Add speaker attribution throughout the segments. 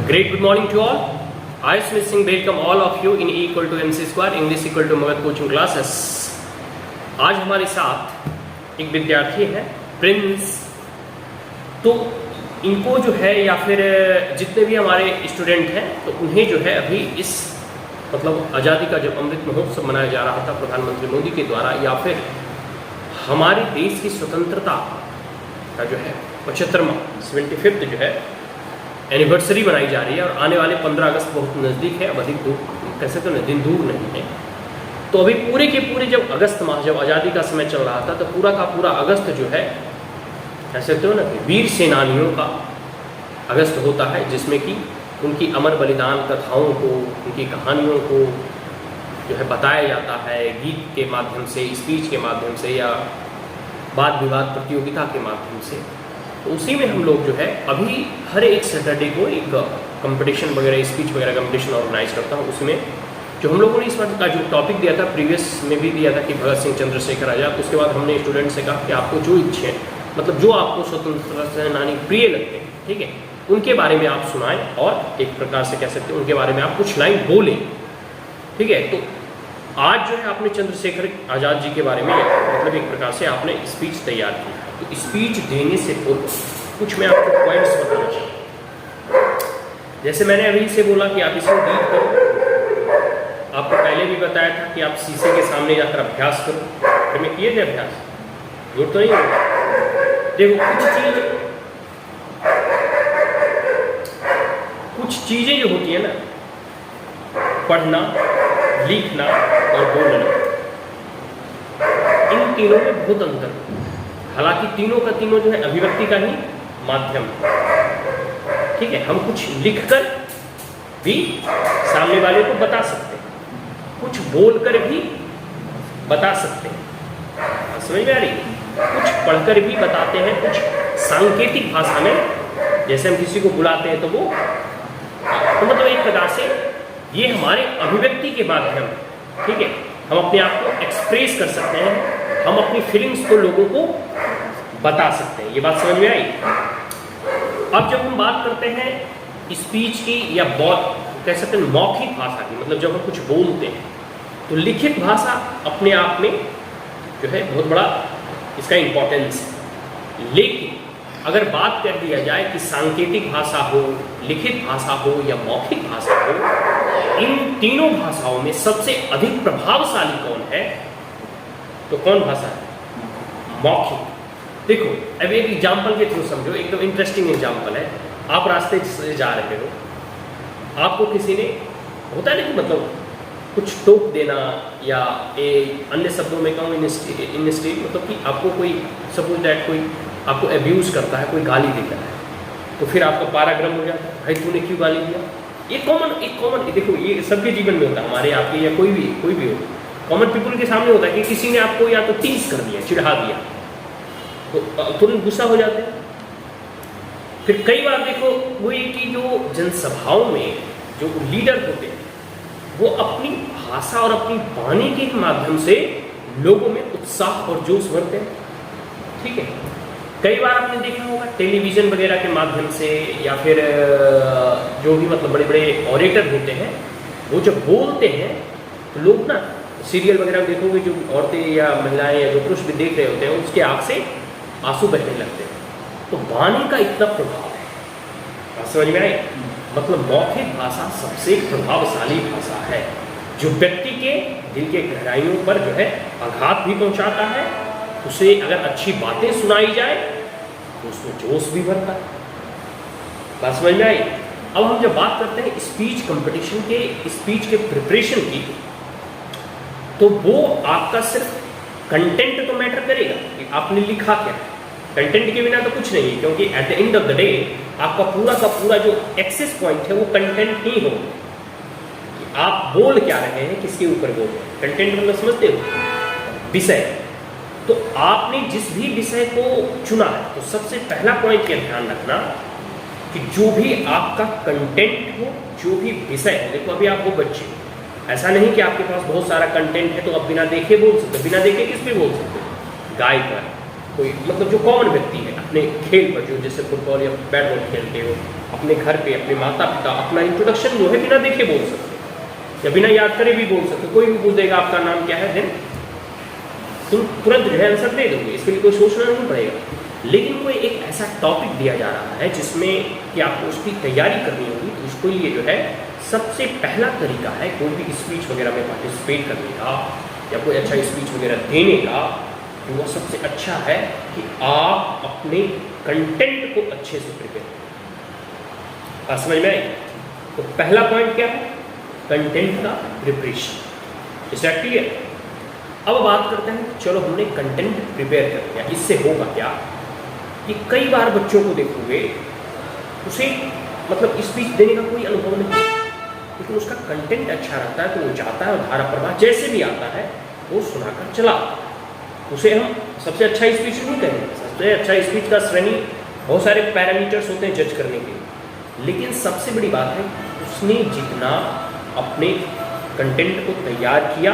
Speaker 1: Great good morning to all. I Smith Singh welcome all of you in E equal to MC square English equal to Magadh coaching classes. आज हमारे साथ एक विद्यार्थी है Prince. तो इनको जो है या फिर जितने भी हमारे स्टूडेंट हैं तो उन्हें जो है अभी इस मतलब आज़ादी का जब अमृत महोत्सव मनाया जा रहा था प्रधानमंत्री मोदी के द्वारा या फिर हमारे देश की स्वतंत्रता का जो है 75वां 75th जो है एनिवर्सरी बनाई जा रही है और आने वाले 15 अगस्त बहुत नज़दीक है। अब अधिक दूर कह सकते हो दिन दूर नहीं है। तो अभी पूरे के पूरे जब अगस्त माह जब आज़ादी का समय चल रहा था तो पूरा का पूरा अगस्त जो है कह सकते हो ना कि वीर सेनानियों का अगस्त होता है, जिसमें कि उनकी अमर बलिदान कथाओं को उनकी कहानियों को जो है बताया जाता है गीत के माध्यम से, स्पीच के माध्यम से या वाद विवाद प्रतियोगिता के माध्यम से। तो उसी में हम लोग जो है अभी हर एक सैटरडे को एक कंपटीशन वगैरह स्पीच वगैरह कंपटीशन ऑर्गेनाइज करता हूँ। उसमें जो हम लोगों ने इस बार का जो टॉपिक दिया था प्रीवियस में भी दिया था कि भगत सिंह चंद्रशेखर आजाद। उसके बाद हमने स्टूडेंट से कहा कि आपको जो इच्छे मतलब जो आपको स्वतंत्रता सेनानी प्रिय लगते हैं, ठीक है, उनके बारे में आप सुनाएं और एक प्रकार से कह सकते हैं उनके बारे में आप कुछ लाइन बोलें, ठीक है। तो आज जो है आपने चंद्रशेखर आजाद जी के बारे में मतलब एक प्रकार से आपने स्पीच तैयार की। तो स्पीच देने से पूर्व कुछ मैं आपको पॉइंट्स बताना चाहता हूँ। जैसे मैंने अभी से बोला कि आप इसको रीड करो, आपको पहले भी बताया था कि आप शीशे के सामने जाकर अभ्यास करो। फिर मैं किए थे अभ्यास, झूठ तो नहीं होगा। देखो कुछ चीजें जो होती है ना, पढ़ना, लिखना और बोलना, इन तीनों में बहुत अंतर है। हालांकि तीनों का तीनों जो है अभिव्यक्ति का ही माध्यम है, ठीक है। हम कुछ लिखकर भी सामने वाले को बता सकते हैं, कुछ बोलकर भी बता सकते हैं, समझ में आ रही है। कुछ पढ़कर भी बताते हैं, कुछ सांकेतिक भाषा में जैसे हम किसी को बुलाते हैं तो वो तो मतलब एक प्रकार से ये हमारे अभिव्यक्ति के माध्यम है, ठीक है। हम अपने आप को एक्सप्रेस कर सकते हैं, हम अपनी फीलिंग्स को लोगों को बता सकते हैं। ये बात समझ में आई। अब जब हम बात करते हैं स्पीच की या कह सकते हैं मौखिक भाषा की, मतलब जब हम कुछ बोलते हैं तो लिखित भाषा अपने आप में जो है बहुत बड़ा इसका इम्पोर्टेंस है। लेकिन अगर बात कर दिया जाए कि सांकेतिक भाषा हो, लिखित भाषा हो या मौखिक भाषा हो, इन तीनों भाषाओं में सबसे अधिक प्रभावशाली कौन है? तो कौन भाषा है? मौखिक। देखो अब एक एग्जाम्पल के थ्रू समझो, एकदम इंटरेस्टिंग एग्जाम्पल है। आप रास्ते से जा रहे हो, आपको किसी ने होता है ना कि मतलब कुछ टोक देना या अन्य शब्दों में कहूँ इन स्टेट मतलब कि आपको कोई सपोज दैट कोई आपको अब्यूज़ करता है, कोई गाली देता है, तो फिर आपका पारा गर्म हो जाता है, भाई तूने क्यों गाली दिया। ये कॉमन देखो ये सबके जीवन में होता है, हमारे आपके या कोई भी हो, कॉमन पीपल के सामने होता है कि किसी ने आपको या तो टीज कर दिया, चिढ़ा दिया, तो तुरंत गुस्सा हो जाते हैं। फिर कई बार देखो वो ये कि जो जनसभाओं में जो लीडर होते हैं वो अपनी भाषा और अपनी वाणी के माध्यम से लोगों में उत्साह और जोश भरते हैं, ठीक है। कई बार आपने देखा होगा टेलीविज़न वगैरह के माध्यम से या फिर जो भी मतलब बड़े बड़े ऑरेटर होते हैं वो जब बोलते हैं तो लोग ना सीरियल वगैरह में देखोगे जो औरतें या महिलाएं या जो पुरुष भी देख रहे होते हैं उसके आँख से आंसू बहने लगते हैं। तो वाणी का इतना प्रभाव है, समझ में आई। मतलब मौखिक भाषा सबसे प्रभावशाली भाषा है जो व्यक्ति के दिल के गहराइयों पर जो है आघात भी पहुंचाता है। उसे अगर अच्छी बातें सुनाई जाए तो उसमें जोश भी भरता है। बात समझ में आई। अब हम जब बात करते हैं स्पीच कंपटीशन के, स्पीच के प्रिपरेशन की, तो वो आपका सिर्फ कंटेंट तो मैटर करेगा कि आपने लिखा क्या। कंटेंट के बिना तो कुछ नहीं है, क्योंकि at the end of the day आपका पूरा का पूरा जो एक्सेस पॉइंट है वो कंटेंट ही हो। आप बोल क्या रहे हैं, किसके ऊपर बोल रहे हैं। कंटेंट मतलब समझते हो, विषय। तो आपने जिस भी विषय को चुना है तो सबसे पहला पॉइंट क्या ध्यान रखना कि जो भी आपका कंटेंट हो, जो भी विषय हो। देखो अभी आप वो बच्चे, ऐसा नहीं कि आपके पास बहुत सारा कंटेंट है तो आप बिना देखे बोल सकते। बिना देखे किस पे बोल सकते? गाय पर, कोई मतलब जो कॉमन व्यक्ति है अपने खेल पर, जो जैसे फुटबॉल या बैट बॉल खेलते हो, अपने घर पे अपने माता पिता अपना इंट्रोडक्शन जो है बिना देखे बोल सकते या बिना याद करे भी बोल सकते। कोई भी पूछ देगा आपका नाम क्या है, देन तुम तुरंत जो है आंसर दे दोगे, इसके लिए कोई सोचना नहीं पड़ेगा। लेकिन कोई एक ऐसा टॉपिक दिया जा रहा है जिसमें कि आपको उसकी तैयारी करनी होगी, तो उसके लिए जो है सबसे पहला तरीका है कोई भी स्पीच वगैरह में पार्टिसिपेट करने का या कोई अच्छा स्पीच वगैरह देने का, तो वो सबसे अच्छा है कि आप अपने कंटेंट को अच्छे से प्रिपेयर करें। समझ में आई? तो पहला पॉइंट क्या है? कंटेंट का प्रिपरेशन। इस क्लियर? अब बात करते हैं, चलो हमने कंटेंट प्रिपेयर कर लिया, इससे होगा क्या कि कई बार बच्चों को देखोगे उसे मतलब स्पीच देने का कोई अनुभव नहीं, लेकिन उसका कंटेंट अच्छा रहता है तो वो जाता है और धारा प्रवाह जैसे भी आता है वो सुनाकर चला। उसे हम सबसे अच्छा स्पीच नहीं कहेंगे। सबसे अच्छा स्पीच का श्रेणी बहुत सारे पैरामीटर्स होते हैं जज करने के, लेकिन सबसे बड़ी बात है उसने जितना अपने कंटेंट को तैयार किया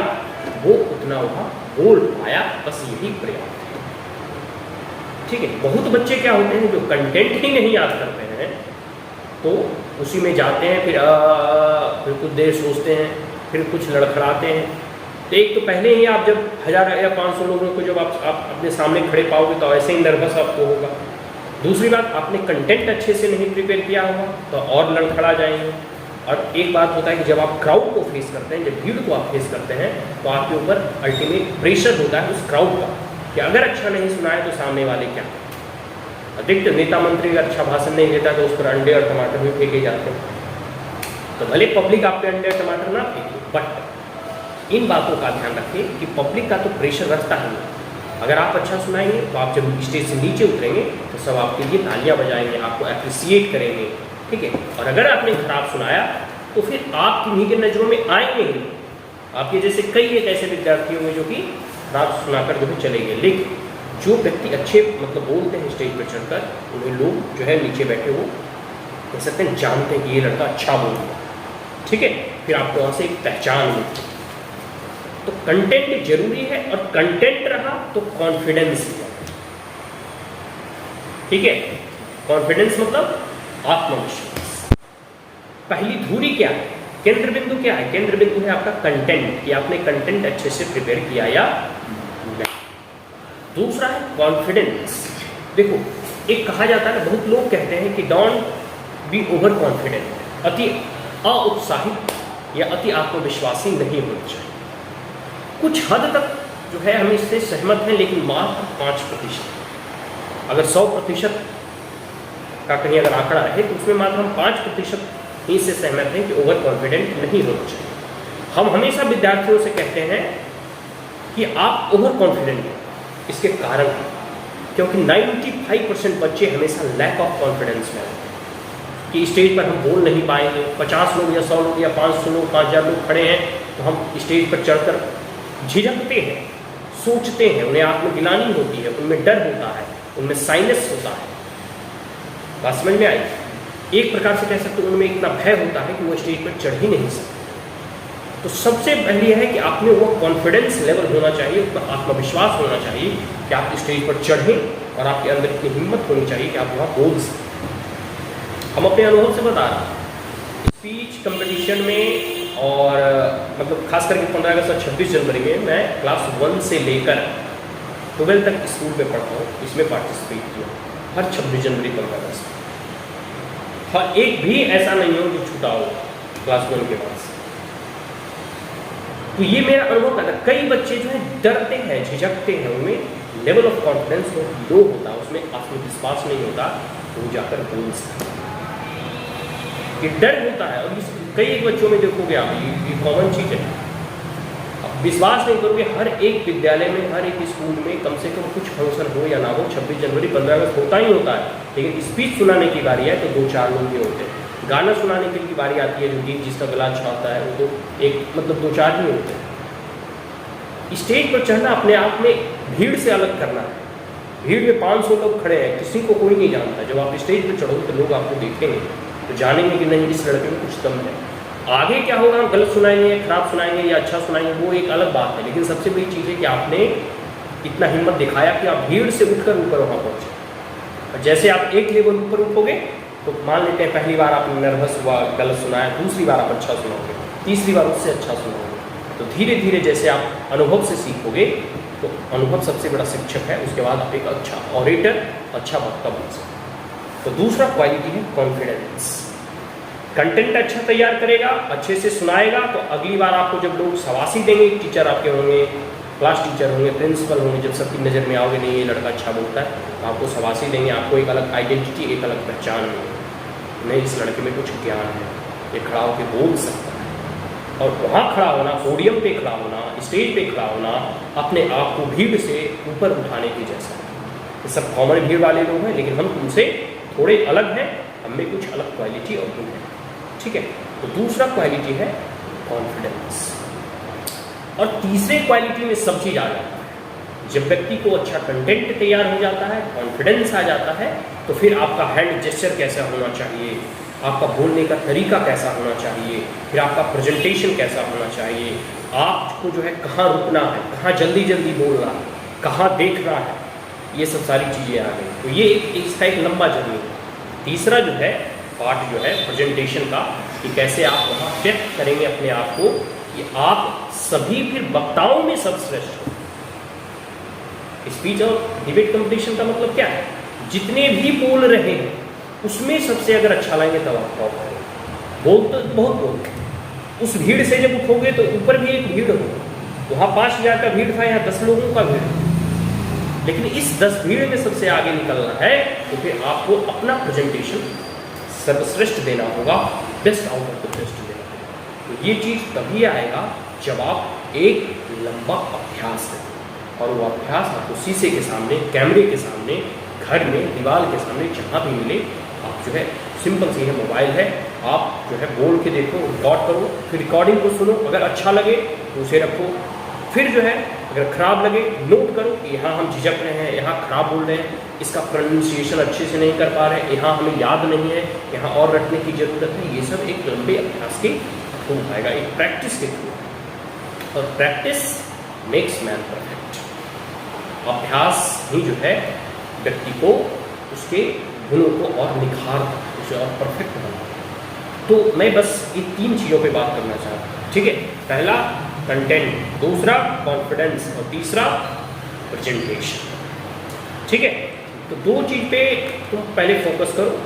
Speaker 1: वो उतना वहाँ बोल पाया, बस यही पर्याप्त है। ठीक है? बहुत बच्चे क्या होते हैं जो कंटेंट ही नहीं याद करते हैं तो उसी में जाते हैं, फिर कुछ देर सोचते हैं, फिर कुछ लड़खड़ाते हैं। तो एक तो पहले ही आप जब 1000 या 500 लोगों को जब आप अपने सामने खड़े पाओगे तो ऐसे ही नर्वस आपको होगा। दूसरी बात, आपने कंटेंट अच्छे से नहीं प्रिपेयर किया होगा तो और लड़खड़ा जाएंगे। और एक बात होता है कि जब आप क्राउड को फेस करते हैं, जब भीड़ को आप फेस करते हैं, तो आपके ऊपर अल्टीमेट प्रेशर होता है उस क्राउड का कि अगर अच्छा नहीं सुना है तो सामने वाले क्या। अधिकतर नेता मंत्री अगर अच्छा भाषण नहीं देता तो उस पर अंडे और टमाटर भी फेंके जाते हैं। तो भले पब्लिक आप पे अंडे और टमाटर ना फेंके, बट इन बातों का ध्यान रखें कि पब्लिक का तो प्रेशर रखता ही है। अगर आप अच्छा सुनाएंगे तो आप जब स्टेज से नीचे उतरेंगे तो सब आपके लिए तालियां बजाएंगे, आपको अप्रिसिएट करेंगे। ठीक है? और अगर आपने खराब सुनाया तो फिर आप किन्हीं के नज़रों में आएंगे ही। आपके जैसे कई एक ऐसे विद्यार्थी होंगे जो कि खराब सुनाकर जो है चले गए, लेकिन जो व्यक्ति अच्छे मतलब बोलते हैं स्टेज पर चढ़कर, उन्हें लोग जो है नीचे बैठे वो कह सकते हैं जानते हैं कि ये लड़का अच्छा बोलता है। ठीक है? फिर आपको वहाँ से एक पहचान मिलती है। तो कंटेंट जरूरी है और कंटेंट रहा तो कॉन्फिडेंस भी। ठीक है? कॉन्फिडेंस मतलब आत्मविश्वास। पहली धुरी क्या है? केंद्र बिंदु क्या है? केंद्र बिंदु है आपका कंटेंट, कि आपने कंटेंट अच्छे से प्रिपेयर किया या नहीं। दूसरा है कॉन्फिडेंस। देखो, एक कहा जाता है, बहुत लोग कहते हैं कि डोंट बी ओवर कॉन्फिडेंट, अति अउत्साहित या अति आत्मविश्वासी नहीं होना चाहिए। कुछ हद तक जो है हम इससे सहमत हैं, लेकिन मात्र 5%। अगर 100% का कहीं अगर आंकड़ा रहे तो उसमें मात्र हम 5% ही से सहमत हैं कि ओवर कॉन्फिडेंट नहीं होना चाहिए। हम हमेशा विद्यार्थियों से कहते हैं कि आप ओवर कॉन्फिडेंट हैं। इसके कारण क्योंकि 95% बच्चे हमेशा लैक ऑफ कॉन्फिडेंस में होते हैं कि स्टेज पर हम बोल नहीं पाएंगे। 50 लोग या 100 लोग या 500 लोग 5000 लोग खड़े हैं तो हम स्टेज पर चढ़कर झिझकते हैं, सोचते हैं, उन्हें आत्मग्लानि होती है, उनमें डर होता है, उनमें साइनस होता है। बात समझ में आई? एक प्रकार से कह सकते हैं उनमें इतना भय होता है कि वो स्टेज पर चढ़ ही नहीं सकते। तो सबसे पहले है कि आप में वो कॉन्फिडेंस लेवल होना चाहिए, उतना आत्मविश्वास होना चाहिए कि आप स्टेज पर चढ़ें और आपके अंदर इतनी हिम्मत होनी चाहिए कि आप वहाँ बोल सकें। हम अपने अनुभव से बता रहे हैं, स्पीच कंपटीशन में और मतलब खास करके 15 अगस्त और 26 जनवरी में मैं क्लास 1 से लेकर 12 तक स्कूल में पढ़ता हूँ, इसमें पार्टिसिपेट किया हर 26 जनवरी 15 अगस्त। हर एक भी ऐसा नहीं हो जो छूटा हो क्लास 1 के बाद से। तो ये मेरा अनुभव था। कई बच्चे जो है डरते हैं, झिझकते हैं, उनमें लेवल ऑफ कॉन्फिडेंस बहुत लो होता है, उसमें आत्मविश्वास नहीं होता, तो वो जाकर बोल सकते हैं। ये डर होता है और कई एक बच्चों में देखोगे आप, ये कॉमन चीज़ है। अब विश्वास नहीं करोगे, हर एक विद्यालय में, हर एक स्कूल में कम से कम कुछ फंक्शन हो या ना हो, 26 जनवरी 15 अगस्त होता ही होता है, लेकिन स्पीच सुनाने की बारी है तो 2-4 लोग ही होते हैं। गाना सुनाने की बारी आती है, जो गीत जिसका गला अच्छा होता है, वो तो एक मतलब 2-4 ही होते हैं। स्टेज पर चढ़ना अपने आप में भीड़ से अलग करना है। भीड़ में 500 लोग खड़े हैं, किसी को कोई नहीं जानता। जब आप स्टेज पर चढ़ोगे तो लोग आपको देखेंगे तो जानेंगे कि नहीं, इस लड़के में कुछ दम है। आगे क्या होगा, हम गलत सुनाएंगे, खराब सुनाएंगे या अच्छा सुनाएंगे, वो एक अलग बात है। लेकिन सबसे बड़ी चीज़ है कि आपने इतना हिम्मत दिखाया कि आप भीड़ से उठकर ऊपर वहाँ पहुँचे। और जैसे आप एक लेवल ऊपर उठोगे तो मान लेते हैं पहली बार आपने नर्वस हुआ, गलत सुनाया, दूसरी बार आप अच्छा सुनाओगे, तीसरी बार उससे अच्छा सुनाओगे। तो धीरे धीरे जैसे आप अनुभव से सीखोगे तो अनुभव सबसे बड़ा शिक्षक है, उसके बाद आप एक अच्छा ऑरेटर, अच्छा वक्ता बन सकते। तो दूसरा क्वालिटी है कॉन्फिडेंस। कंटेंट अच्छा तैयार करेगा, अच्छे से सुनाएगा, तो अगली बार आपको जब लोग शाबाशी देंगे, टीचर आपके होंगे, क्लास टीचर होंगे, प्रिंसिपल होंगे, जब सबकी नज़र में आओगे नहीं ये लड़का अच्छा बोलता है, तो आपको शाबाशी देंगे, आपको एक अलग आइडेंटिटी, एक अलग पहचान मिलेगी, नहीं इस लड़के में कुछ ज्ञान है, ये खड़ा होकर बोल सकता है। और वहाँ खड़ा होना, पोडियम पे खड़ा होना, स्टेज पे खड़ा होना, अपने आप को भीड़ से ऊपर उठाने की जैसा है। ये सब कॉमन भीड़ वाले लोग हैं, लेकिन हम तुमसे थोड़े अलग हैं, हमें कुछ अलग क्वालिटी और गुण है, ठीक है। तो दूसरा क्वालिटी है कॉन्फिडेंस। और तीसरे क्वालिटी में सब चीज़ आ जाता है। जब व्यक्ति को अच्छा कंटेंट तैयार हो जाता है, कॉन्फिडेंस आ जाता है, तो फिर आपका हैंड जेस्चर कैसा होना चाहिए, आपका बोलने का तरीका कैसा होना चाहिए, फिर आपका प्रेजेंटेशन कैसा होना चाहिए, आपको जो है कहाँ रुकना है, कहाँ जल्दी जल्दी बोलना है, कहाँ देखना है, ये सब सारी चीज़ें आ गई। तो ये इसका एक लंबा जर्नी है। तीसरा जो है पार्ट जो है प्रेजेंटेशन का, कि कैसे आप वहाँ व्यक्त करेंगे अपने आप को कि आप सभी फिर वक्ताओं में सर्वश्रेष्ठ हो। स्पीच और डिबेट कंपटीशन का मतलब क्या है, जितने भी बोल रहे हैं उसमें सबसे अगर अच्छा लगेंगे तब आप टॉप करेंगे। बोल तो बहुत बोलते हैं, उस भीड़ से जब उठोगे तो ऊपर भी एक भीड़ हो, वहाँ 5000 का भीड़ था, यहाँ 10 लोगों का भीड़, लेकिन इस 10 भीड़ में सबसे आगे निकलना है, तो फिर आपको अपना प्रेजेंटेशन सर्वश्रेष्ठ देना होगा, best out of the best देना होगा। तो ये चीज़ तभी आएगा जब आप एक लंबा अभ्यास करें, और वो अभ्यास आपको शीशे के सामने, कैमरे के सामने, घर में, दीवार के सामने, जहाँ भी मिले, आप जो है सिंपल सी है मोबाइल है, आप जो है बोल के देखो, रिकॉर्ड करो, फिर रिकॉर्डिंग को सुनो, अगर अच्छा लगे तो उसे रखो, फिर जो है अगर खराब लगे नोट करो कि यहाँ हम झिझक रहे हैं, यहाँ खराब बोल रहे हैं, इसका प्रोनाउंसिएशन अच्छे से नहीं कर पा रहे हैं, यहाँ हमें याद नहीं है, यहाँ और रटने की ज़रूरत है। ये सब एक लंबे अभ्यास के थ्रू आएगा, एक प्रैक्टिस के थ्रू, और प्रैक्टिस मेक्स मैन परफेक्ट। अभ्यास ही जो है व्यक्ति को उसके गुणों को और निखारता है, उसे और परफेक्ट बनाता है। तो मैं बस ये 3 चीज़ों पे बात करना चाहता हूँ, ठीक है। पहला कंटेंट, दूसरा कॉन्फिडेंस, और तीसरा प्रेजेंटेशन, ठीक है। तो 2 चीज़ पे तुम पहले फोकस करो,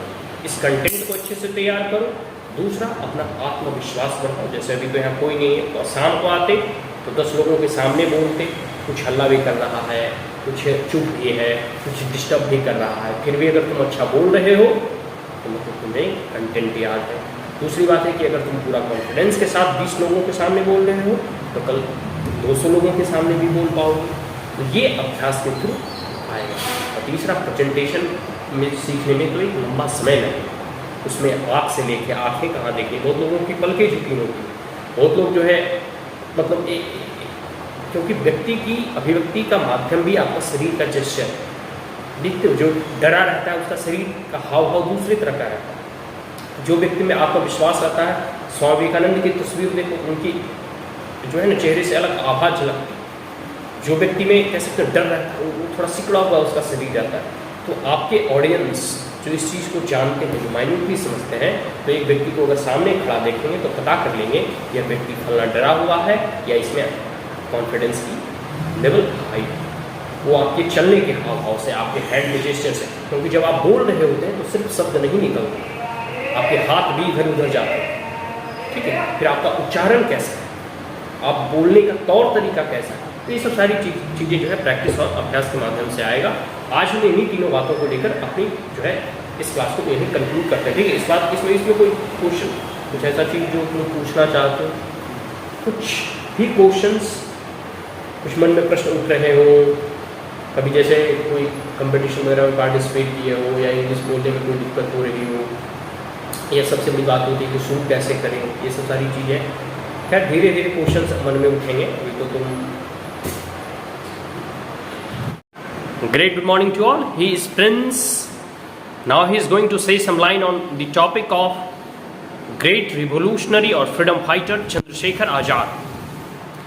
Speaker 1: इस कंटेंट को अच्छे से तैयार करो, दूसरा अपना आत्मविश्वास बढ़ाओ। जैसे अभी तो यहाँ कोई नहीं है, तो शाम को आते तो 10 लोगों के सामने बोलते, कुछ हल्ला भी कर रहा है, कुछ चुप भी है, कुछ डिस्टर्ब भी कर रहा है, फिर भी अगर तुम अच्छा बोल रहे हो तो मतलब तुम्हें कंटेंट याद है। दूसरी बात है कि अगर तुम पूरा कॉन्फिडेंस के साथ 20 लोगों के सामने बोल रहे हो तो कल 200 लोगों के सामने भी बोल पाओगे। तो ये अभ्यास के थ्रू आएगा। और तीसरा प्रेजेंटेशन में सीखने में तो एक लंबा समय लगेगा, उसमें आँख से लेके आँखें कहाँ देखनी, बहुत लोगों की पलकें झुकी होती है, बहुत लोग जो है मतलब क्योंकि व्यक्ति की अभिव्यक्ति का माध्यम भी आपका शरीर का जेस्चर है। देखते हो जो डरा रहता है उसका शरीर का हाव भाव दूसरी तरह का रहता है। जो व्यक्ति में आत्मविश्वास आता है, स्वामी विवेकानंद की तस्वीर देखो, उनकी जो है ना चेहरे से अलग आभा झलकती है। जो व्यक्ति में कह सकते डर रहता है वो थोड़ा सिकुड़ा हुआ उसका शरीर जाता है। तो आपके ऑडियंस जो इस चीज़ को जानते हैं, जो माइन्यूटली समझते हैं, तो एक व्यक्ति को अगर सामने खड़ा देखेंगे तो पता कर लेंगे यह व्यक्ति फलना डरा हुआ है या इसमें कॉन्फिडेंस की लेवल हाई। वो आपके चलने के हाव भाव से, आपके हैंड में जेस्चर से, क्योंकि जब आप बोल रहे होते हैं तो सिर्फ शब्द नहीं निकलते, आपके हाथ भी इधर उधर जाते हैं, ठीक है। फिर आपका उच्चारण कैसा है, आप बोलने का तौर तरीका कैसा है, तो ये सब सारी चीज़ें जो है प्रैक्टिस और अभ्यास के माध्यम से आएगा। आज हम इन्हीं तीनों बातों को लेकर अपनी जो है इस क्लास को यहीं कंक्लूड करते हैं, ठीक है। इस बात इसमें कोई क्वेश्चन, कुछ ऐसा चीज़ जो तुम पूछना चाहते हो, कुछ भी क्वेश्चंस, कुछ मन में प्रश्न उठ रहे हो, कभी जैसे कोई कंपटीशन वगैरह में पार्टिसिपेट किए हो या इंग्लिश बोलने में कोई दिक्कत हो रही हो, या सबसे बड़ी बात होती है कि शूट कैसे करें, ये सब सारी चीज़ें खैर धीरे धीरे क्वेश्चंस मन में उठेंगे। अभी तो तुम Great good morning to all. He is Prince. Now he is going to say some line on the topic of great revolutionary or freedom fighter Chandrasekhar Azad.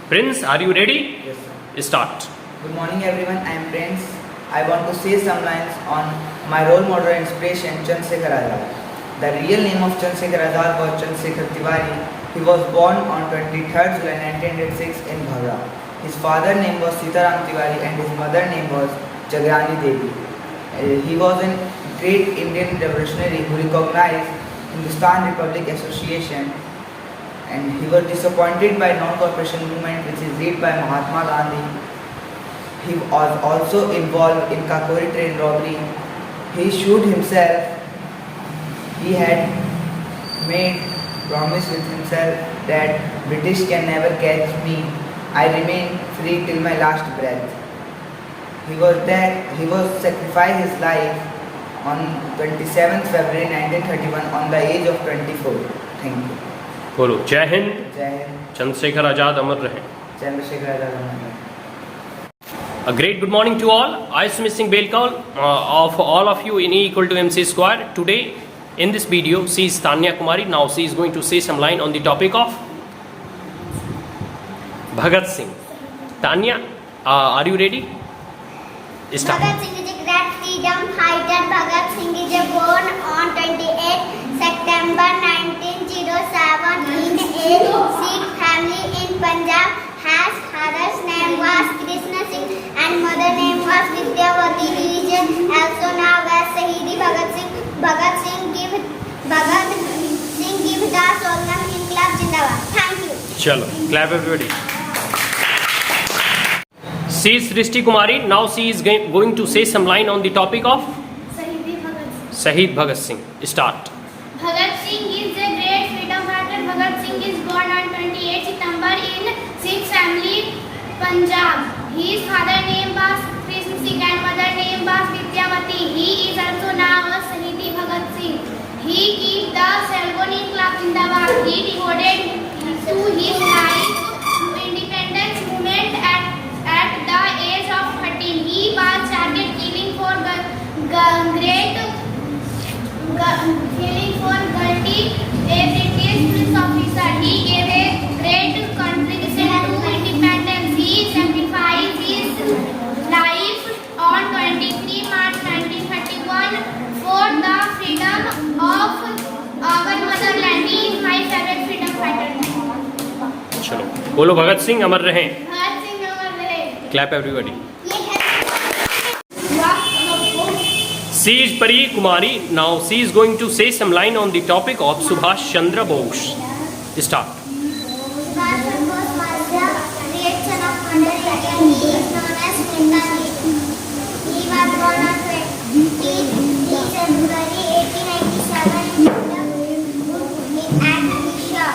Speaker 1: Prince, are you ready?
Speaker 2: Yes, sir.
Speaker 1: Start.
Speaker 2: Good morning everyone, I am Prince. I want to say some lines on my role model and inspiration, Chandrasekhar Azad. The real name of Chandrasekhar Azad was Chandrasekhar Tiwari. He was born on 23rd July 1986 in Bhagra. His father's name was Sitaram Tiwari and his mother's name was Jagrani Devi. He was a great Indian revolutionary who recognized Hindustan Republic Association, and he was disappointed by non-cooperation movement which is led by Mahatma Gandhi. He was also involved in Kakori train robbery. He shoot himself. He had made promise with himself that British can never catch me. I remain free till my last breath. He was sacrificed his life on 27th February 1931 on the age of 24. Thank you.
Speaker 1: बोलो जय Hind,
Speaker 2: Jai Hind.
Speaker 1: Chandrashekhar Azad अमर रहे.
Speaker 2: Chandrasekhar Azad Amar Rahe.
Speaker 1: A great good morning to all. I am Smith Singh Belkal of all of you in E equal to MC square. Today in this video she is Tanya Kumari. Now she is going to say some line on the topic of Bhagat Singh. Tanya, are you ready? Start.
Speaker 3: Bhagat Singh is a great freedom fighter. Bhagat Singh is born on 28 September 1907 in a Sikh family in Punjab. His father's name was Krishna Singh and mother's name was Vidyavati. He is also known as Shahidi Bhagat Singh. Bhagat Singh give the slogan Inqilab Zindabad. Thank you.
Speaker 1: Chalo, clap everybody. She is Srishti Kumari. Now she is going to say some line on the topic of Shahid Bhagat Singh. Start.
Speaker 4: Bhagat Singh is a great freedom fighter. Bhagat Singh is born on 28 September in Sikh family, Punjab. His father's name was Krishna Singh and mother's name was Vidyavati. He is also known as Shahidi Bhagat Singh. He gave the slogan Inqilab Zindabad. He devoted to his life to independence movement at the age of 13. He was charged killing for guilty a British police officer. He gave a great contribution to independence. He sacrificed his life on 23 March 1931 for the freedom of our motherland. He is my favorite freedom fighter.
Speaker 1: चलो बोलो भगत सिंह अमर रहे.
Speaker 4: Bhagat Singh Amar Rahe.
Speaker 1: Clap everybody. She is Pari Kumari. Now she is going to say some line on the topic of Subhash Chandra Bose. Start.
Speaker 3: Subhash Chandra Bose was the great son of Mother India. He is known as Netaji. He was born on 20 February 1897 at Odisha.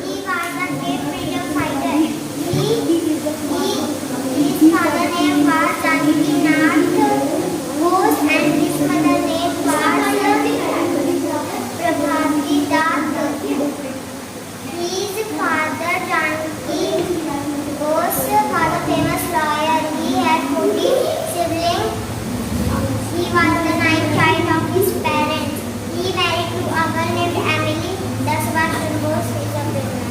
Speaker 3: He was a great freedom fighter. His father's name was Janaki Nath Bose and his mother's name was Prabhati Das. His father Janaki Bose was a famous lawyer. He had 14 siblings. He was the ninth child of his parents. He married to a girl named Emily. Thus Subhash Chandra Bose is a prisoner.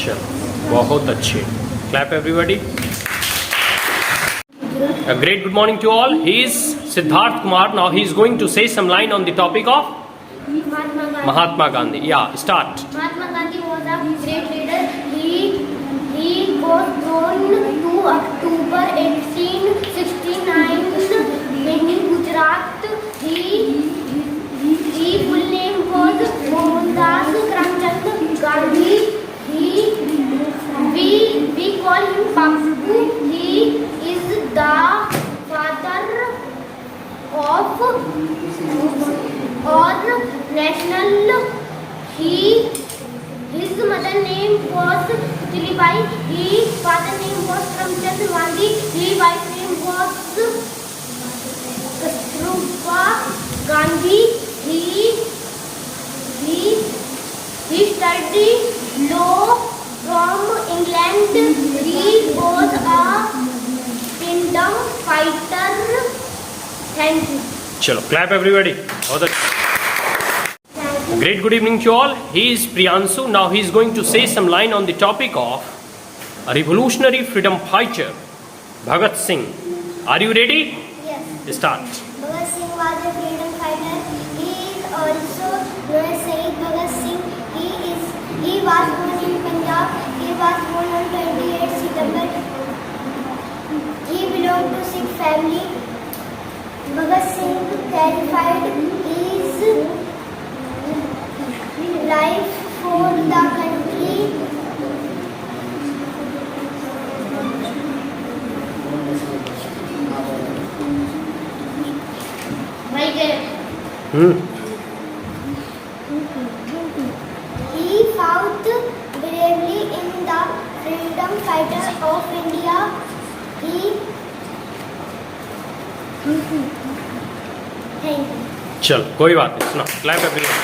Speaker 1: चलो बहुत अच्छे. Clap everybody. A great good morning to all. He is Siddharth Kumar. Now he is going to say some line on the topic of Mahatma Gandhi. Yeah, start.
Speaker 4: Mahatma Gandhi was a great leader. He was born to October 1869 in Gujarat. His full name was Mohandas Karamchand Gandhi. We call him Bapu. He is the father of our national. His mother name was Putulibai. His father name was Karamchand Gandhi. His wife name was Kasturba Gandhi. He studied law from England. He was a freedom fighter. Thank you.
Speaker 1: चलो clap everybody. बहुत अच्छा. Great good evening to all. He is Priyanshu. Now he is going to say some line on the topic of a revolutionary freedom fighter. Bhagat Singh. Are you ready?
Speaker 3: Yes.
Speaker 1: Start.
Speaker 3: Bhagat Singh was a freedom fighter. He is also known as Shahid Bhagat Singh. He was born in Punjab. He was born on 28 September. He belonged to Sikh family. Bhagat Singh sacrificed his life for the country. He fought bravely in the freedom fighter of India. Thank you.
Speaker 1: चलो कोई बात नहीं, सुना clap everyone.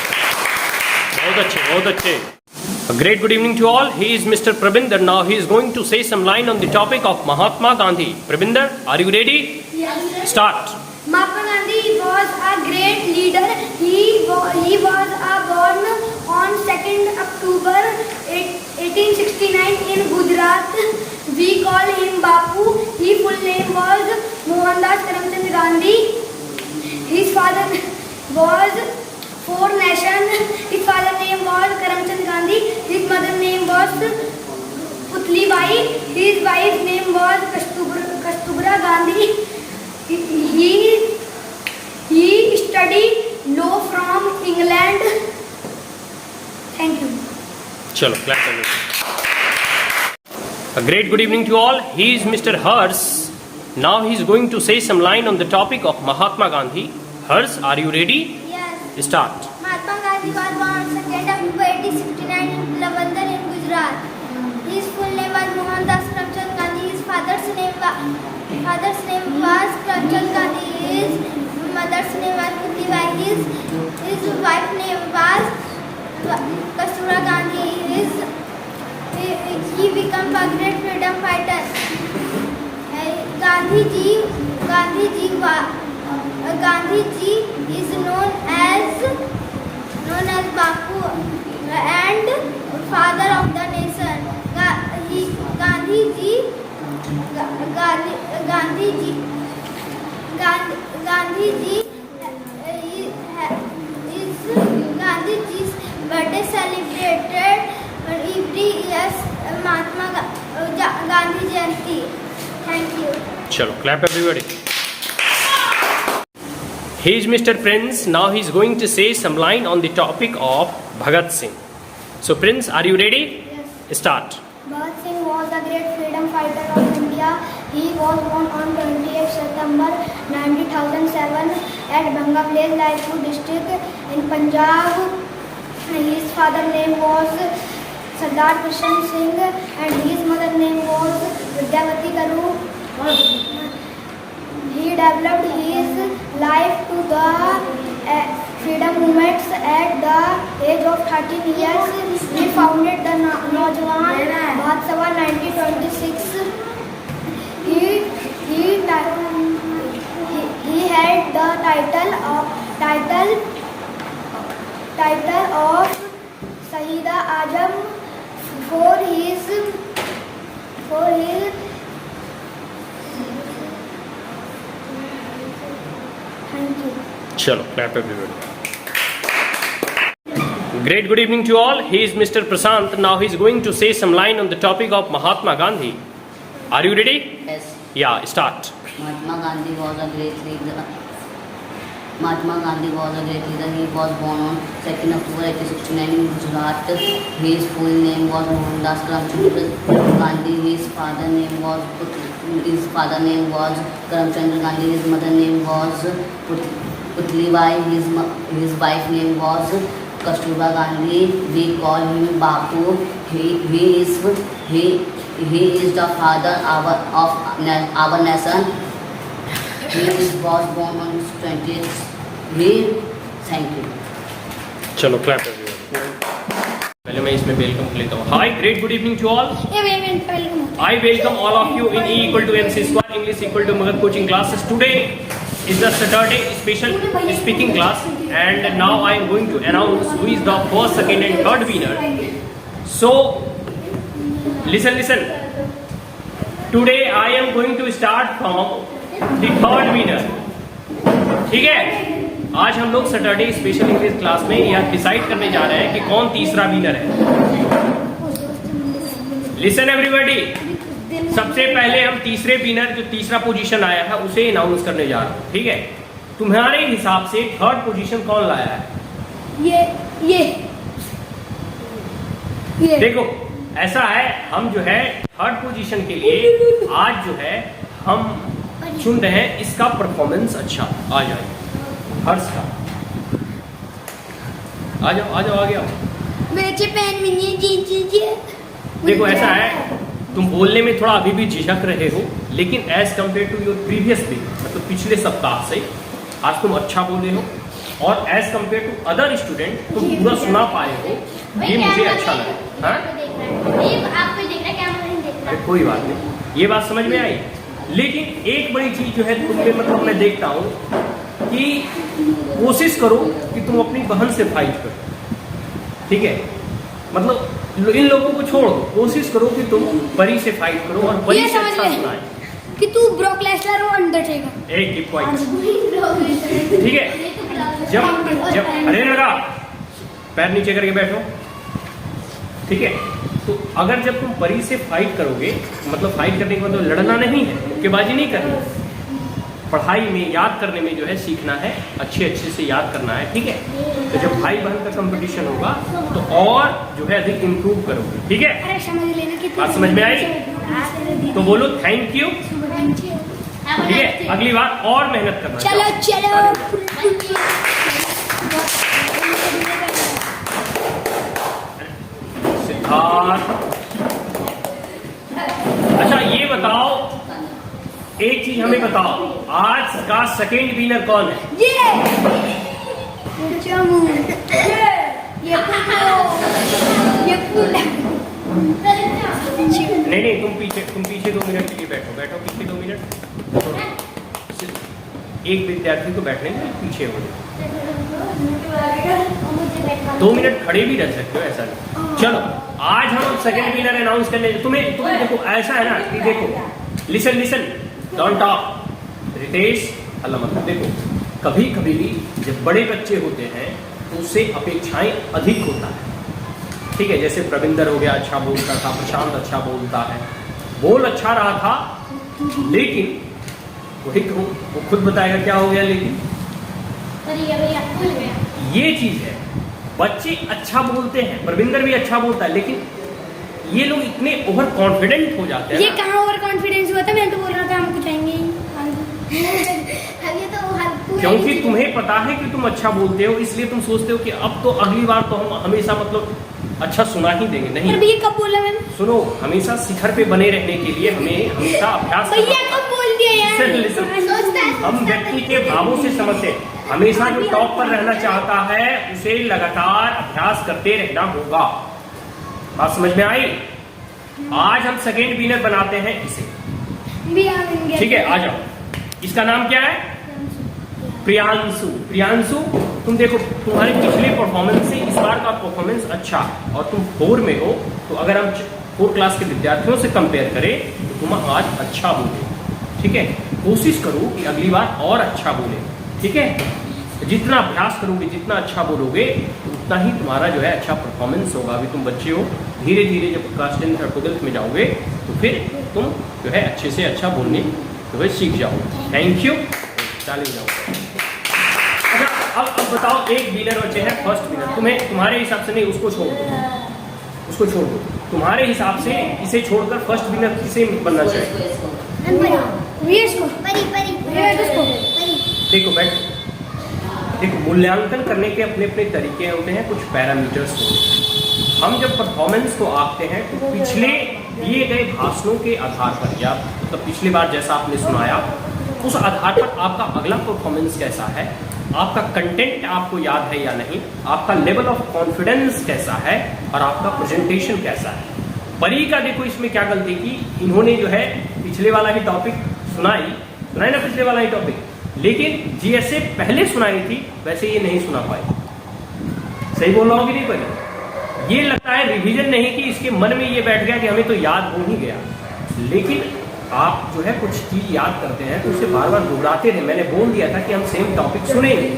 Speaker 1: बहुत अच्छे, बहुत अच्छे. A great good evening to all. He is Mr. Prabinder. Now he is going to say some line on the topic of Mahatma Gandhi. Prabinder, are you ready?
Speaker 4: Yes.
Speaker 1: Start.
Speaker 4: Mahatma Gandhi was a great leader. He was born on 2nd October 1869 in Gujarat. We call him Bapu. His full name was Mohandas Karamchand Gandhi. His father was four nations. His father name was Karamchand Gandhi. His mother name was Putli Bai. His wife's name was Kastubra Gandhi. He studied law from England. Thank you.
Speaker 1: चलो clap everyone. A great good evening to all. He is Mr. Hers. Now he is going to say some line on the topic of Mahatma Gandhi. Hers, are you ready?
Speaker 3: Yes.
Speaker 1: Start.
Speaker 3: Mahatma Gandhi was born on 2nd October 1869 in Lavandar in Gujarat. His full name was Mohandas Karamchand Gandhi. His father's name was Karamchand Gandhi. His mother's name was Putli Bai. His wife's name was Kastubra Gandhi. He became a great freedom fighter. Gandhi ji is known as Bapu and father of the nation. Gandhi ji Gandhiji's birthday celebrated every year. Mahatma Gandhi Jayanti. Thank you.
Speaker 1: चलो clap everybody. He is Mr. Prince. Now he is going to say some line on the topic of Bhagat Singh. So Prince, are you ready?
Speaker 3: Yes.
Speaker 1: Start.
Speaker 3: Bhagat Singh was a great freedom fighter of India. He was born on 28 September 1907 at Banga Place, Raipur district in Punjab. His father name was Sardar Krishan Singh and his mother name was Vidyavati Garu. He developed his life to the freedom movements at the age of 13 years. He founded the Naujawan Bharat Sabha 1926. He had the title of Shahida Azam for his thank you.
Speaker 1: Chalo, clap everybody. Great good evening to all. He is Mr. Prasant. Now he is going to say some line on the topic of Mahatma Gandhi. Are you ready?
Speaker 5: Yes,
Speaker 1: Yeah, start.
Speaker 5: Mahatma Gandhi was a great leader. He was born on 2nd October 1869 in Gujarat. His full name was Mohandas Karamchand Gandhi. His father name was Karamchand Gandhi. His mother name was Putli Bai. His wife name was Kastubra Gandhi. We call him Bapu. He is the father of our nation. He was born on 20th May. Thank you.
Speaker 1: चलो clap everybody. पहले मैं इसमें welcome लेता हूँ. Hi, great good evening to all. I welcome all of you in E equal to MC square English equal to Magad coaching classes. Today is the Saturday special speaking class, and now I am going to announce who is the first, second, and third winner. So listen. Today I am going to start from the third winner. ठीक है, आज हम लोग Saturday special English class में यह decide करने जा रहे हैं कि कौन तीसरा विनर है। लिसन एवरीबॉडी, सबसे पहले हम तीसरे विनर जो तीसरा पोजीशन आया है उसे अनाउंस करने जा रहे हैं। ठीक है, तुम्हारे हिसाब से थर्ड पोजीशन कौन लाया है?
Speaker 4: ये
Speaker 1: देखो ऐसा है, हम जो है थर्ड पोजीशन के लिए आज जो है हम चुन रहे हैं इसका परफॉर्मेंस अच्छा आ जाए। हर्ष का आ जाओ आ जाओ, आ गया।
Speaker 4: मेरे पेन में ये जी
Speaker 1: देखो ऐसा है, तुम बोलने में थोड़ा अभी भी झिझक रहे हो, लेकिन as compared to your previous week, मतलब पिछले सप्ताह से आज तुम अच्छा बोले हो, और as compared to other student तुम पूरा सुना पाए हो, ये मुझे अच्छा लगा। हाँ,
Speaker 4: आपको देख रहा है, कैमरा नहीं देख
Speaker 1: अरे कोई बात नहीं, ये बात समझ में आई। लेकिन एक बड़ी चीज जो है तुम में, मतलब मैं देखता हूँ कि कोशिश करो कि तुम अपनी बहन से फाइट करो। ठीक है, मतलब इन लोगों को छोड़ो, कोशिश करो कि तुम परी से फाइट करो और परी से अच्छा सुनाए
Speaker 4: कि तू ब्रॉक लेसनर और अंडरटेकर।
Speaker 1: एक कीप क्वाइट। ठीक है, जब अरे लगा पैर नीचे करके बैठो। ठीक है, तो अगर जब तुम परी से फाइट करोगे, मतलब फाइट करने का मतलब लड़ना नहीं है, मुक्केबाजी नहीं करनी, पढ़ाई में याद करने में जो है सीखना है, अच्छे से याद करना है। ठीक है, तो जब भाई बहन का कंपटीशन होगा तो और जो है अधिक इम्प्रूव करोगे। ठीक है,
Speaker 4: अरे समझ लेना कि
Speaker 1: बात समझ में आई तो बोलो थैंक यू। ठीक है, अगली बार और मेहनत करना।
Speaker 4: चलो
Speaker 1: सिद्धार्थ, अच्छा ये बताओ, एक चीज हमें बताओ, आज का सेकेंड विनर कौन है? नहीं, तुम पीछे 2 मिनट के लिए बैठो पीछे 2 मिनट। एक विद्यार्थी को बैठने में पीछे हो जाए, 2 मिनट खड़े भी रह सकते हो, ऐसा नहीं। चलो आज हम सेकेंड विनर अनाउंस करने, तुम्हें देखो ऐसा है ना कि देखो, लिसन डोंट टॉक। रितेश अल्लाह मतलब, देखो कभी कभी भी जब बड़े बच्चे होते हैं तो उससे अपेक्षाएं अधिक होता है। ठीक है, जैसे प्रविंदर हो गया, अच्छा बोलता था, प्रशांत अच्छा बोलता है, बोल अच्छा रहा था, लेकिन वही कहूँ वो खुद बताएगा क्या हो गया। लेकिन ये चीज है, बच्चे अच्छा बोलते हैं, प्रविंदर भी अच्छा बोलता है, लेकिन ये लोग इतने ओवर कॉन्फिडेंट हो जाते हैं।
Speaker 4: ये कहाँ ओवर कॉन्फिडेंस हुआ था? मैं तो बोल रहा था हम कुछ आएंगे
Speaker 1: क्योंकि तुम्हें पता है कि तुम अच्छा बोलते हो, इसलिए तुम सोचते हो कि अब तो अगली बार तो हम हमेशा मतलब अच्छा सुना ही देंगे। नहीं,
Speaker 4: ये कब बोला मैंने?
Speaker 1: सुनो, हमेशा शिखर पे बने रहने के लिए हमें हमेशा अभ्यास
Speaker 4: भैया कब बोल दिया यार?
Speaker 1: हम व्यक्ति के भावों से समझते हैं, हमेशा जो टॉप पर रहना चाहता है उसे लगातार अभ्यास करते रहना होगा। बात समझ में आई? आज हम सेकेंड विनर बनाते हैं इसे। ठीक है, आ जाओ। इसका नाम क्या है? प्रियांशु, तुम देखो तुम्हारे पिछले परफॉर्मेंस से इस बार का परफॉर्मेंस अच्छा, और तुम 4 में हो, तो अगर हम 4 क्लास के विद्यार्थियों से कंपेयर करें तो तुम आज अच्छा बोले। ठीक है, कोशिश करो कि अगली बार और अच्छा बोले। ठीक है, जितना अभ्यास करोगे, जितना अच्छा बोलोगे, उतना ही तुम्हारा जो है अच्छा परफॉर्मेंस होगा। अभी तुम बच्चे हो, धीरे धीरे जब क्लास 10 और 12 में जाओगे तो फिर तुम जो है अच्छे से अच्छा बोलने जो है सीख जाओ। थैंक यू, चले जाओ। अच्छा अब बताओ, एक विनर बचे हैं, फर्स्ट विनर। तुम्हारे हिसाब से नहीं, उसको छोड़ दो। तुम्हारे हिसाब से इसे छोड़कर फर्स्ट विनर किसे बनना चाहिए? देखो मूल्यांकन करने के अपने अपने तरीके होते हैं, कुछ पैरामीटर्स होते हैं। हम जब परफॉर्मेंस को आंकते हैं तो पिछले दिए गए भाषणों के आधार पर, या मतलब पिछली बार जैसा आपने सुनाया उस आधार पर आपका अगला परफॉर्मेंस कैसा है, आपका कंटेंट आपको याद है या नहीं, आपका लेवल ऑफ कॉन्फिडेंस कैसा है, और आपका प्रेजेंटेशन कैसा है। परी का देखो इसमें क्या गलती की, इन्होंने जो है पिछले वाला ही टॉपिक सुनाई ना, पिछले वाला ही टॉपिक, लेकिन जैसे पहले सुनाई थी वैसे ये नहीं सुना पाए। सही बोल रहा हूँ कि नहीं परी? ये लगता है रिवीजन नहीं कि इसके मन में ये बैठ गया कि हमें तो याद हो ही गया, लेकिन आप जो है कुछ चीज़ याद करते हैं तो उसे बार बार दोहराते रहे। मैंने बोल दिया था कि हम सेम टॉपिक सुनेंगे,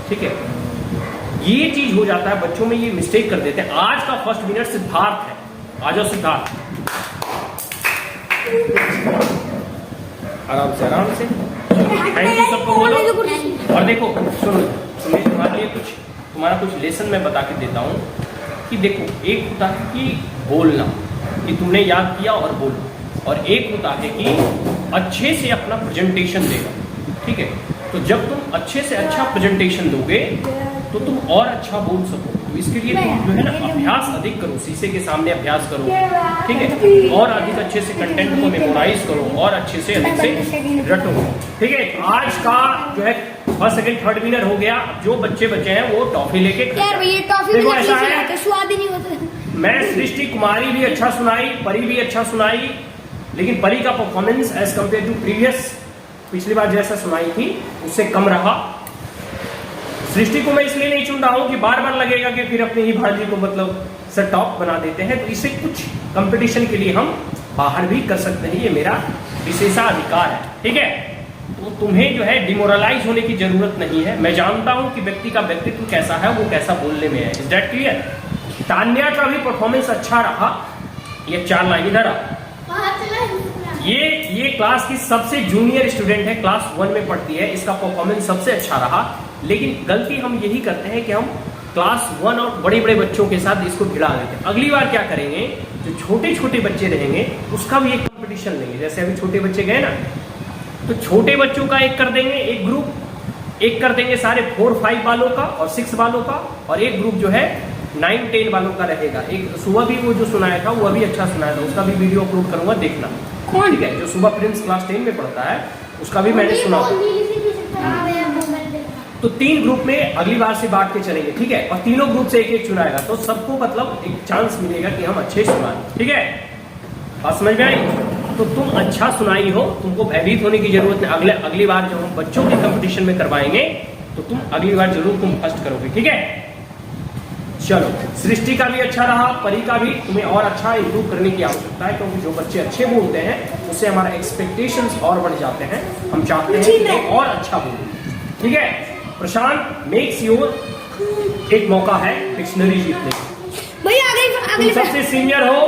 Speaker 1: ठीक है। ये चीज हो जाता है बच्चों में, ये मिस्टेक कर देते हैं। आज का फर्स्ट विनर सिद्धार्थ है। आ जाओ सिद्धार्थ, आराम से आराम से। थैंक यू सबको बोलो। और देखो सुनो, तुम्हारा कुछ लेसन मैं बता के देता हूँ कि देखो, एक होता है कि बोलना, कि तुमने याद किया और बोलो, और एक होता है कि अच्छे से अपना प्रेजेंटेशन देना, ठीक है। तो जब तुम अच्छे से अच्छा प्रेजेंटेशन दोगे तो तुम और अच्छा बोल सको। तो इसके लिए तुम जो है ना अभ्यास अधिक करो, शीशे के सामने अभ्यास करो, ठीक है, और अधिक अच्छे से कंटेंट को मेमोराइज करो और अच्छे से अधिक से रटो, ठीक है। आज का जो है फर्स्ट सेकंड थर्ड विनर हो गया। जो बच्चे बचे हैं वो टॉफी लेके देखो, ऐसा है
Speaker 4: स्वाद ही नहीं होता।
Speaker 1: मैं सृष्टि कुमारी भी अच्छा सुनाई, परी भी अच्छा सुनाई, लेकिन परी का performance as compared to previous, पिछली बार जैसा सुनाई थी उससे कम रहा। सृष्टि को मैं इसलिए नहीं चुन रहा हूं कि बार बार लगेगा कि फिर अपनी ही भाजी को मतलब सर टॉप बना देते हैं, तो इसे कुछ कंपटीशन के लिए हम बाहर भी कर सकते हैं, ये मेरा विशेषाधिकार है, ठीक है। तो तुम्हें जो है डिमोरलाइज होने की जरूरत नहीं है। मैं जानता हूं कि व्यक्ति का व्यक्तित्व कैसा है, वो कैसा बोलने में है। Is that clear? तान्या का भी परफॉर्मेंस अच्छा रहा। ये 4 लाइन इधर आ। ये क्लास की सबसे जूनियर स्टूडेंट है, क्लास 1 में पढ़ती है, इसका परफॉर्मेंस सबसे अच्छा रहा। लेकिन गलती हम यही करते हैं कि हम क्लास 1 और बड़े बड़े बच्चों के साथ इसको भिड़ा देते हैं। अगली बार क्या करेंगे, जो छोटे छोटे बच्चे रहेंगे उसका भी एक कंपटीशन लेंगे। जैसे अभी छोटे बच्चे गए ना, तो छोटे बच्चों का एक कर देंगे, एक ग्रुप, एक कर देंगे सारे 4-5 वालों का और 6 वालों का, और एक ग्रुप जो है 9-10 वालों का रहेगा। एक सुबह भी वो जो सुनाया था वो अभी अच्छा सुनाया था, उसका भी वीडियो अपलोड करूंगा, देखना, ठीक है। जो सुबह प्रिंस क्लास 10 में पढ़ता है उसका भी मैंने सुना। तो 3 ग्रुप में अगली बार से बांट के चलेंगे, ठीक है, और तीनों ग्रुप से एक चुनाएगा, तो सबको मतलब एक चांस मिलेगा कि हम अच्छे सुनाएं, ठीक है। बात समझ में आई? तो तुम अच्छा सुनाई हो, तुमको भयभीत होने की जरूरत नहीं। अगली बार जब हम बच्चों के कंपटीशन में करवाएंगे तो तुम अगली बार जरूर तुम फर्स्ट करोगे, ठीक है। चलो, सृष्टि का भी अच्छा रहा, परी का भी। तुम्हें और अच्छा इंप्रूव करने की आवश्यकता है, क्योंकि जो बच्चे अच्छे बोलते हैं उससे हमारा एक्सपेक्टेशंस और बढ़ जाते हैं। हम चाहते हैं कि वो और अच्छा बोले, ठीक है। प्रशांत, मेक्स योर एक मौका है डिक्शनरी जीतने का। तुम सबसे सीनियर हो,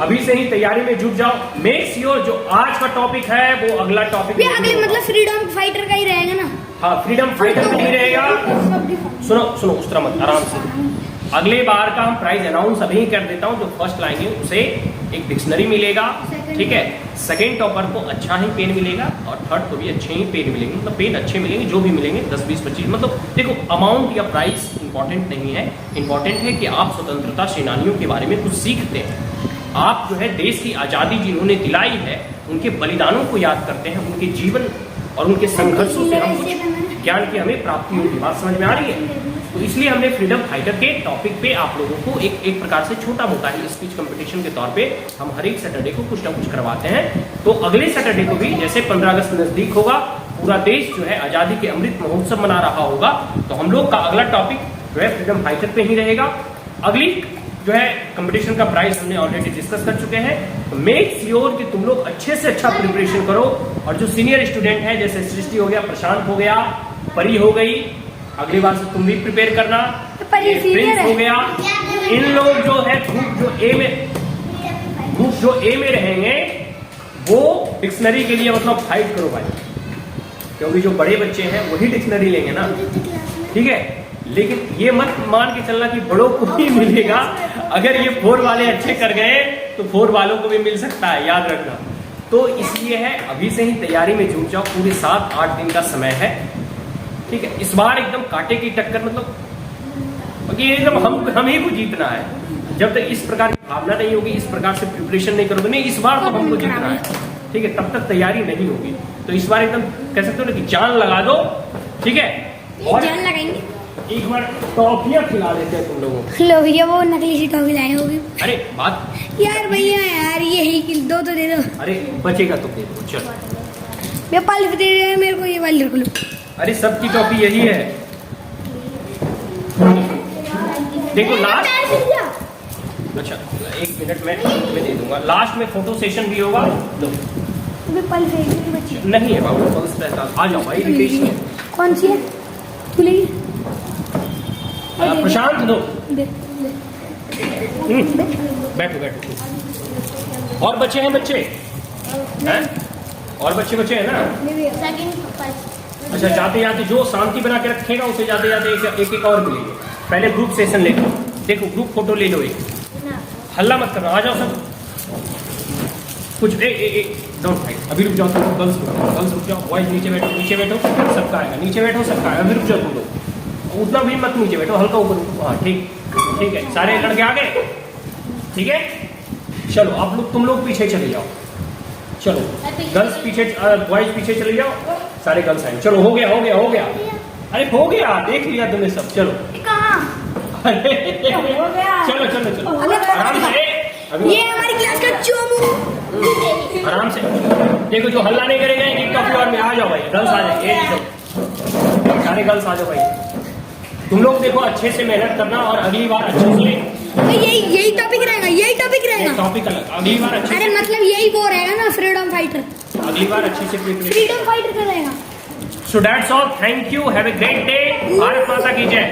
Speaker 1: अभी से ही तैयारी में जुट जाओ। मेक्स योर जो आज का टॉपिक है वो अगला टॉपिक
Speaker 4: अगले मतलब फ्रीडम फाइटर का ही रहेगा ना?
Speaker 1: हाँ, फ्रीडम फाइटर का ही रहेगा। सुनो उस तरह मत, आराम से। अगले बार का हम प्राइज अनाउंस अभी कर देता हूँ। जो फर्स्ट लाएंगे उसे एक डिक्शनरी मिलेगा, ठीक है। सेकेंड टॉपर को अच्छा ही पेन मिलेगा और थर्ड को भी अच्छे ही पेन मिलेंगे। मतलब पेन अच्छे मिलेंगे, जो भी मिलेंगे 10, 20, 25। मतलब देखो, अमाउंट या प्राइस इंपॉर्टेंट नहीं है, इंपॉर्टेंट है कि आप स्वतंत्रता सेनानियों के बारे में कुछ सीखते हैं। आप जो है देश की आज़ादी जिन्होंने दिलाई है उनके बलिदानों को याद करते हैं, उनके जीवन और उनके संघर्षों से हम कुछ ज्ञान की हमें प्राप्ति होगी। बात समझ में आ रही है? तो इसलिए हमने फ्रीडम फाइटर के टॉपिक पे आप लोगों को एक प्रकार से छोटा मोटा ही स्पीच कंपटीशन के तौर पे हम हर एक सैटरडे को कुछ ना कुछ करवाते हैं। तो अगले सैटरडे को भी, जैसे 15 अगस्त नजदीक होगा, पूरा देश जो है आज़ादी के अमृत महोत्सव मना रहा होगा, तो हम लोग का अगला टॉपिक जो है फ्रीडम फाइटर पे ही रहेगा। अगली जो है कंपटीशन का प्राइस हमने ऑलरेडी डिस्कस कर चुके हैं। मेक श्योर कि तुम लोग अच्छे से अच्छा प्रिपरेशन करो, और जो सीनियर स्टूडेंट है जैसे सृष्टि हो गया, प्रशांत हो गया, परी हो गई, अगली बार से तुम भी प्रिपेयर करना, प्रिंस हो गया, इन लोग जो है ग्रुप जो ए में रहेंगे वो डिक्शनरी के लिए मतलब फाइट करो भाई, क्योंकि जो बड़े बच्चे हैं वही डिक्शनरी लेंगे ना, ठीक है। लेकिन ये मत मान के चलना कि बड़ों को ही मिलेगा। अगर ये 4 वाले अच्छे कर गए तो 4 वालों को भी मिल सकता है, याद रखना। तो इसलिए है अभी से ही तैयारी में जुट जाओ, पूरे 7-8 दिन का समय है, ठीक है। इस बार एकदम कांटे की टक्कर, मतलब एकदम हम ही को जीतना है। जब तक इस प्रकार की भावना नहीं होगी, इस प्रकार से प्रिपरेशन नहीं करोगे, नहीं इस बार तो हमको जीतना है, ठीक है, तब तक तैयारी नहीं होगी। तो इस बार एकदम कह सकते हो ना कि जान लगा दो, ठीक है। और
Speaker 4: जान लगाएंगे,
Speaker 1: एक बार टॉफियां खिला देते हैं तुम लोगों को।
Speaker 4: लो भैया, वो नकली सी टॉफी लाए होगी।
Speaker 1: अरे बात
Speaker 4: यार भैया, यार ये ही दो तो दे दो।
Speaker 1: अरे बचेगा तो दे दो, चलो
Speaker 4: भैया पाली दे रहे मेरे को, ये वाली रख लो।
Speaker 1: अरे सबकी टॉफी यही है, देखो लास्ट अच्छा 1 मिनट में दे दूंगा। लास्ट में फोटो सेशन भी होगा। लो नहीं है बाबू, पल्स रहता। आ जाओ भाई, रितेश है।
Speaker 6: कौन सी है? खुली
Speaker 1: प्रशांत दो। बैठो बैठो। और बच्चे हैं हैं? और बच्चे हैं ना?
Speaker 4: Second first.
Speaker 1: अच्छा, जाते जाते जो शांति बना के रखेगा उसे जाते जाते एक और मिलेंगे। पहले ग्रुप सेशन ले लो। देखो ग्रुप फोटो ले लो। एक हल्ला मत करना, आ जाओ सब। कुछ डोंट फाइट। अभी रुक जाओ तुम। गर्ल्स रुक जाओ। बॉयज नीचे बैठो सबका आएगा। नीचे बैठो सबका। अभी रुक जाओ तुम लोग। उतना भी मत नीचे बैठो, हल्का ऊपर। हाँ ठीक है। सारे लड़के आ गए? ठीक है, चलो आप लोग, तुम लोग पीछे चले जाओ। चलो गर्ल्स पीछे, बॉयज पीछे चले जाओ। सारे गर्ल्स आए। चलो हो गया। अरे हो गया, देख लिया तुमने सब। चलो चलो आराम से।
Speaker 6: ये हमारी क्लास का चोमू।
Speaker 1: आराम से देखो, जो हल्ला नहीं करेगा एक टॉपिक और में। आ जाओ भाई, गर्ल्स आ जाए। सारे गर्ल्स आ जाओ भाई। तुम लोग देखो अच्छे से मेहनत करना और अगली बार अच्छे से।
Speaker 6: यही टॉपिक रहेगा।
Speaker 1: टॉपिक अलग, अगली बार अच्छे
Speaker 6: अरे मतलब यही वो रहेगा ना, फ्रीडम फाइटर।
Speaker 1: अगली बार अच्छे से
Speaker 6: फ्रीडम फाइटर का रहेगा।
Speaker 1: So that's all. Thank you, have a great day. Bharat माता की जय।